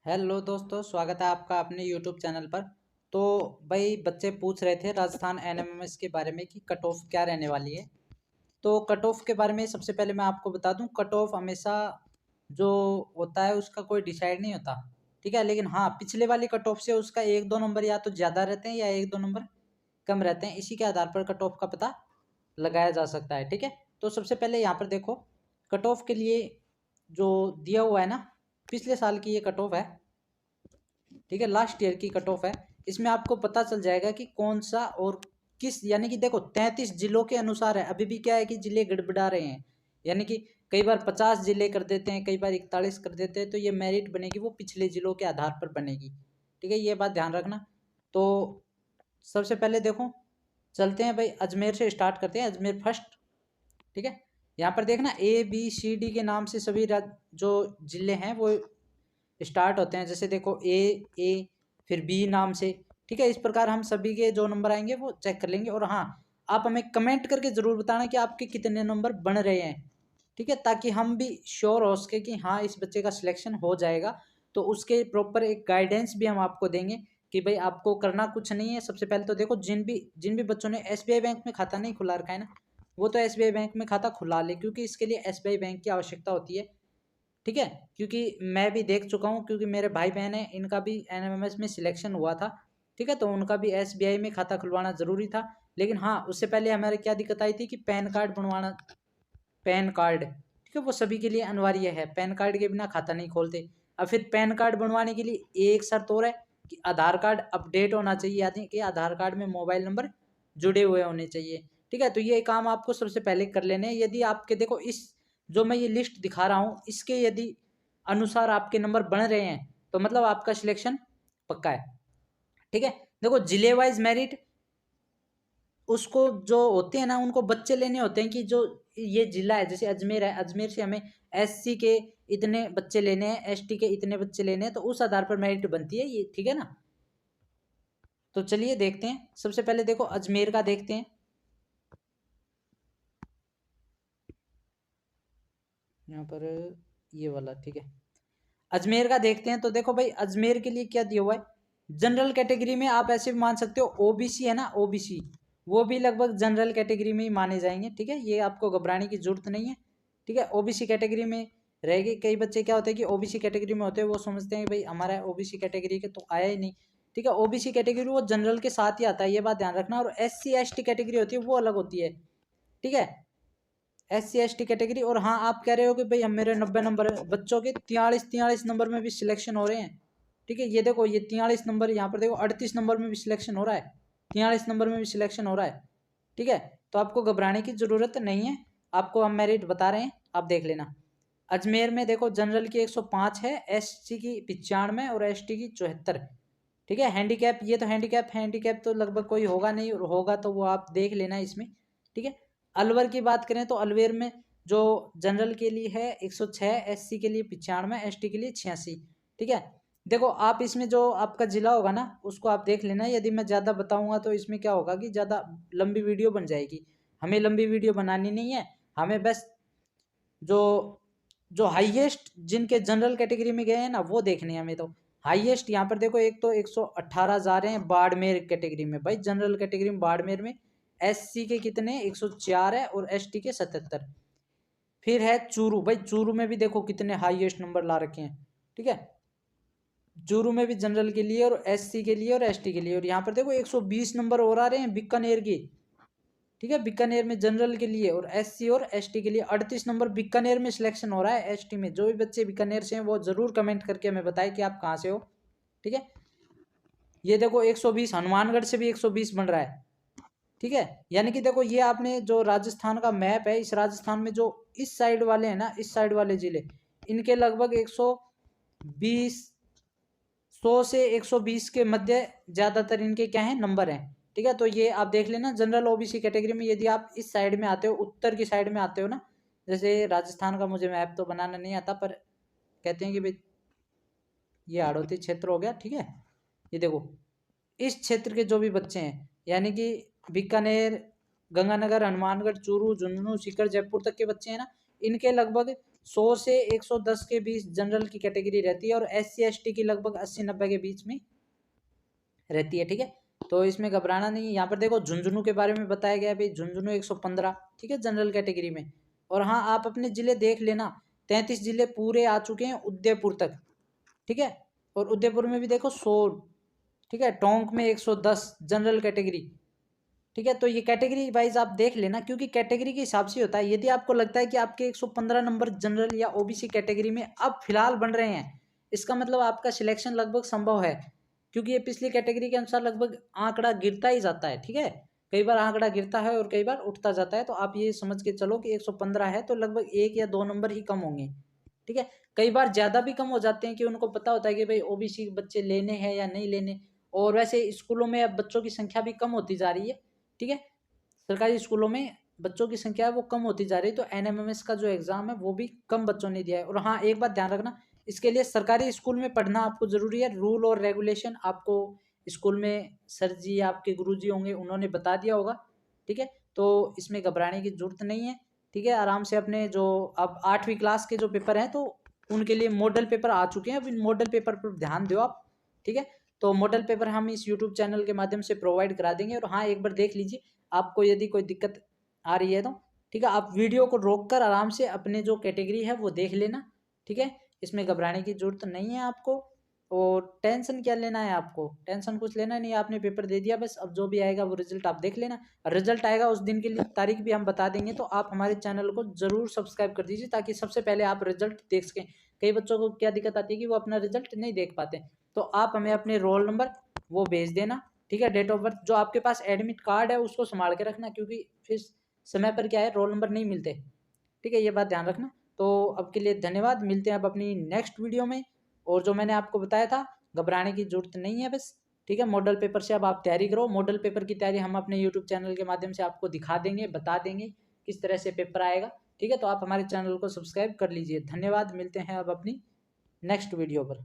Hello दोस्तों, स्वागत है आपका अपने यूट्यूब चैनल पर। तो भाई बच्चे पूछ रहे थे राजस्थान एनएमएमएस के बारे में कि कट ऑफ क्या रहने वाली है। तो कट ऑफ के बारे में सबसे पहले मैं आपको बता दूं, कट ऑफ हमेशा जो होता है उसका कोई डिसाइड नहीं होता। ठीक है, लेकिन हाँ, पिछले वाली कट ऑफ से उसका एक दो नंबर या तो ज़्यादा रहते हैं या एक दो नंबर कम रहते हैं। इसी के आधार पर कट ऑफ का पता लगाया जा सकता है। ठीक है, तो सबसे पहले यहाँ पर देखो, कट ऑफ के लिए जो दिया हुआ है ना, पिछले साल की ये कट ऑफ है। ठीक है, लास्ट ईयर की कट ऑफ है। इसमें आपको पता चल जाएगा कि कौन सा और किस, यानी कि देखो 33 जिलों के अनुसार है। अभी भी क्या है कि जिले गड़बड़ा रहे हैं, यानी कि कई बार 50 जिले कर देते हैं, कई बार 41 कर देते हैं। तो ये मेरिट बनेगी वो पिछले जिलों के आधार पर बनेगी। ठीक है, ये बात ध्यान रखना। तो सबसे पहले देखो, चलते हैं भाई, अजमेर से स्टार्ट करते हैं, अजमेर फर्स्ट। ठीक है, यहाँ पर देखना ABCD के नाम से सभी जो जिले हैं वो स्टार्ट होते हैं। जैसे देखो ए फिर बी नाम से। ठीक है, इस प्रकार हम सभी के जो नंबर आएंगे वो चेक कर लेंगे। और हाँ, आप हमें कमेंट करके ज़रूर बताना कि आपके कितने नंबर बन रहे हैं। ठीक है, ताकि हम भी श्योर हो सके कि हाँ, इस बच्चे का सिलेक्शन हो जाएगा। तो उसके प्रॉपर एक गाइडेंस भी हम आपको देंगे कि भाई आपको करना कुछ नहीं है। सबसे पहले तो देखो, जिन भी बच्चों ने SBI बैंक में खाता नहीं खुला रखा है ना, वो तो SBI बैंक में खाता खुला ले, क्योंकि इसके लिए SBI बैंक की आवश्यकता होती है। ठीक है, क्योंकि मैं भी देख चुका हूँ, क्योंकि मेरे भाई बहन है, इनका भी एनएमएमएस में सिलेक्शन हुआ था। ठीक है, तो उनका भी SBI में खाता खुलवाना ज़रूरी था। लेकिन हाँ, उससे पहले हमारे क्या दिक्कत आई थी कि पैन कार्ड बनवाना, पैन कार्ड। ठीक है, वो सभी के लिए अनिवार्य है, पैन कार्ड के बिना खाता नहीं खोलते। अब फिर पैन कार्ड बनवाने के लिए एक शर्त और है कि आधार कार्ड अपडेट होना चाहिए, यानी कि आधार कार्ड में मोबाइल नंबर जुड़े हुए होने चाहिए। ठीक है, तो ये काम आपको सबसे पहले कर लेने हैं। यदि आपके, देखो इस जो मैं ये लिस्ट दिखा रहा हूँ, इसके यदि अनुसार आपके नंबर बन रहे हैं तो मतलब आपका सिलेक्शन पक्का है। ठीक है, देखो जिले वाइज मेरिट, उसको जो होते हैं ना, उनको बच्चे लेने होते हैं कि जो ये जिला है, जैसे अजमेर है, अजमेर से हमें SC के इतने बच्चे लेने हैं, ST के इतने बच्चे लेने हैं, तो उस आधार पर मेरिट बनती है ये। ठीक है ना, तो चलिए देखते हैं। सबसे पहले देखो अजमेर का देखते हैं, यहाँ पर ये वाला। ठीक है, अजमेर का देखते हैं। तो देखो भाई, अजमेर के लिए क्या दिया हुआ है, जनरल कैटेगरी में आप ऐसे भी मान सकते हो। OBC है ना, OBC वो भी लगभग जनरल कैटेगरी में ही माने जाएंगे। ठीक है, ये आपको घबराने की जरूरत नहीं है। ठीक है, OBC कैटेगरी में रहेगी। कई बच्चे क्या होते हैं कि OBC कैटेगरी में होते हैं, वो समझते हैं भाई हमारा OBC कैटेगरी के तो आया ही नहीं। ठीक है, OBC कैटेगरी वो जनरल के साथ ही आता है, ये बात ध्यान रखना। और SC ST कैटेगरी होती है, वो अलग होती है। ठीक है, SC ST कैटेगरी। और हाँ, आप कह रहे हो कि भाई हम, मेरे 90 नंबर बच्चों के 43 नंबर में भी सिलेक्शन हो रहे हैं। ठीक है, ये देखो, ये 43 नंबर, यहाँ पर देखो 38 नंबर में भी सिलेक्शन हो रहा है, 43 नंबर में भी सिलेक्शन हो रहा है। ठीक है, तो आपको घबराने की ज़रूरत नहीं है। आपको हम मेरिट बता रहे हैं, आप देख लेना। अजमेर में देखो, जनरल की 105 है, SC की 95 और ST की 74। ठीक है, हैंडीकैप, ये तो हैंडीकैप तो लगभग कोई होगा नहीं, और होगा तो वो आप देख लेना इसमें। ठीक है, अलवर की बात करें तो अलवर में जो जनरल के लिए है 106, SC के लिए 95, ST के लिए 86। ठीक है, देखो आप इसमें जो आपका जिला होगा ना, उसको आप देख लेना। यदि मैं ज़्यादा बताऊंगा तो इसमें क्या होगा कि ज़्यादा लंबी वीडियो बन जाएगी। हमें लंबी वीडियो बनानी नहीं है, हमें बस जो जो हाईएस्ट जिनके जनरल कैटेगरी में गए हैं ना, वो देखने हैं हमें। तो हाईएस्ट यहाँ पर देखो, एक तो 118 जा रहे हैं बाड़मेर कैटेगरी में। भाई जनरल कैटेगरी में बाड़मेर में SC के कितने 104 है, और ST के 77। फिर है चूरू, भाई चूरू में भी देखो कितने हाईएस्ट नंबर ला रखे हैं। ठीक है, चूरू में भी जनरल के लिए और SC के लिए और ST के लिए। और यहाँ पर देखो 120 नंबर और आ रहे हैं बीकानेर के। ठीक है, बीकानेर में जनरल के लिए और SC और ST के लिए 38 नंबर बीकानेर में सिलेक्शन हो रहा है। ST में जो भी बच्चे बीकानेर से हैं वो जरूर कमेंट करके हमें बताएं कि आप कहाँ से हो। ठीक है, ये देखो 120, हनुमानगढ़ से भी 120 बन रहा है। ठीक है, यानी कि देखो, ये आपने जो राजस्थान का मैप है, इस राजस्थान में जो इस साइड वाले हैं ना, इस साइड वाले जिले, इनके लगभग 120, 100 से 120 के मध्य ज़्यादातर इनके क्या है नंबर हैं। ठीक है, तो ये आप देख लेना। जनरल OBC कैटेगरी में यदि आप इस साइड में आते हो, उत्तर की साइड में आते हो ना, जैसे राजस्थान का मुझे मैप तो बनाना नहीं आता, पर कहते हैं कि भाई ये हाड़ौती क्षेत्र हो गया। ठीक है, ये देखो इस क्षेत्र के जो भी बच्चे हैं, यानी कि बीकानेर, गंगानगर, हनुमानगढ़, चूरू, झुंझुनू, सीकर, जयपुर तक के बच्चे हैं ना, इनके लगभग 100 से 110 के बीच जनरल की कैटेगरी रहती है और SC ST की लगभग 80-90 के बीच में रहती है, ठीक है। तो इसमें घबराना नहीं है। यहाँ पर देखो झुंझुनू के बारे में बताया गया है भाई, झुंझुनू 115, ठीक है, जनरल कैटेगरी में। और हाँ, आप अपने जिले देख लेना, 33 जिले पूरे आ चुके हैं उदयपुर तक, ठीक है। और उदयपुर में भी देखो 100, ठीक है। टोंक में 110 जनरल कैटेगरी, ठीक है। तो ये कैटेगरी वाइज आप देख लेना, क्योंकि कैटेगरी के हिसाब से होता है। यदि आपको लगता है कि आपके 115 नंबर जनरल या ओबीसी कैटेगरी में अब फिलहाल बन रहे हैं, इसका मतलब आपका सिलेक्शन लगभग संभव है, क्योंकि ये पिछली कैटेगरी के अनुसार लगभग आंकड़ा गिरता ही जाता है, ठीक है। कई बार आंकड़ा गिरता है और कई बार उठता जाता है। तो आप ये समझ के चलो कि 115 है तो लगभग 1 या 2 नंबर ही कम होंगे, ठीक है। कई बार ज़्यादा भी कम हो जाते हैं कि उनको पता होता है कि भाई ओबीसी बच्चे लेने हैं या नहीं लेने। और वैसे स्कूलों में अब बच्चों की संख्या भी कम होती जा रही है, ठीक है। सरकारी स्कूलों में बच्चों की संख्या है वो कम होती जा रही है। तो एनएमएमएस का जो एग्ज़ाम है वो भी कम बच्चों ने दिया है। और हाँ, एक बात ध्यान रखना, इसके लिए सरकारी स्कूल में पढ़ना आपको ज़रूरी है। रूल और रेगुलेशन आपको स्कूल में सर जी या आपके गुरु जी होंगे, उन्होंने बता दिया होगा, ठीक है। तो इसमें घबराने की ज़रूरत नहीं है, ठीक है। आराम से अपने जो अब 8वीं क्लास के जो पेपर हैं तो उनके लिए मॉडल पेपर आ चुके हैं। अब इन मॉडल पेपर पर ध्यान दो आप, ठीक है। तो मॉडल पेपर हम इस यूट्यूब चैनल के माध्यम से प्रोवाइड करा देंगे। और हाँ, एक बार देख लीजिए, आपको यदि कोई दिक्कत आ रही है तो, ठीक है, आप वीडियो को रोककर आराम से अपने जो कैटेगरी है वो देख लेना, ठीक है। इसमें घबराने की ज़रूरत नहीं है आपको। और टेंशन क्या लेना है आपको, टेंशन कुछ लेना नहीं, आपने पेपर दे दिया बस। अब जो भी आएगा वो रिजल्ट आप देख लेना। रिजल्ट आएगा उस दिन के लिए तारीख भी हम बता देंगे। तो आप हमारे चैनल को ज़रूर सब्सक्राइब कर दीजिए, ताकि सबसे पहले आप रिजल्ट देख सकें। कई बच्चों को क्या दिक्कत आती है कि वो अपना रिजल्ट नहीं देख पाते। तो आप हमें अपने रोल नंबर वो भेज देना, ठीक है। डेट ऑफ बर्थ, जो आपके पास एडमिट कार्ड है उसको संभाल के रखना, क्योंकि फिर समय पर क्या है, रोल नंबर नहीं मिलते, ठीक है। ये बात ध्यान रखना। तो अब के लिए धन्यवाद, मिलते हैं अब अपनी नेक्स्ट वीडियो में। और जो मैंने आपको बताया था, घबराने की जरूरत नहीं है बस, ठीक है। मॉडल पेपर से अब आप तैयारी करो। मॉडल पेपर की तैयारी हम अपने यूट्यूब चैनल के माध्यम से आपको दिखा देंगे, बता देंगे किस तरह से पेपर आएगा, ठीक है। तो आप हमारे चैनल को सब्सक्राइब कर लीजिए। धन्यवाद, मिलते हैं अब अपनी नेक्स्ट वीडियो पर।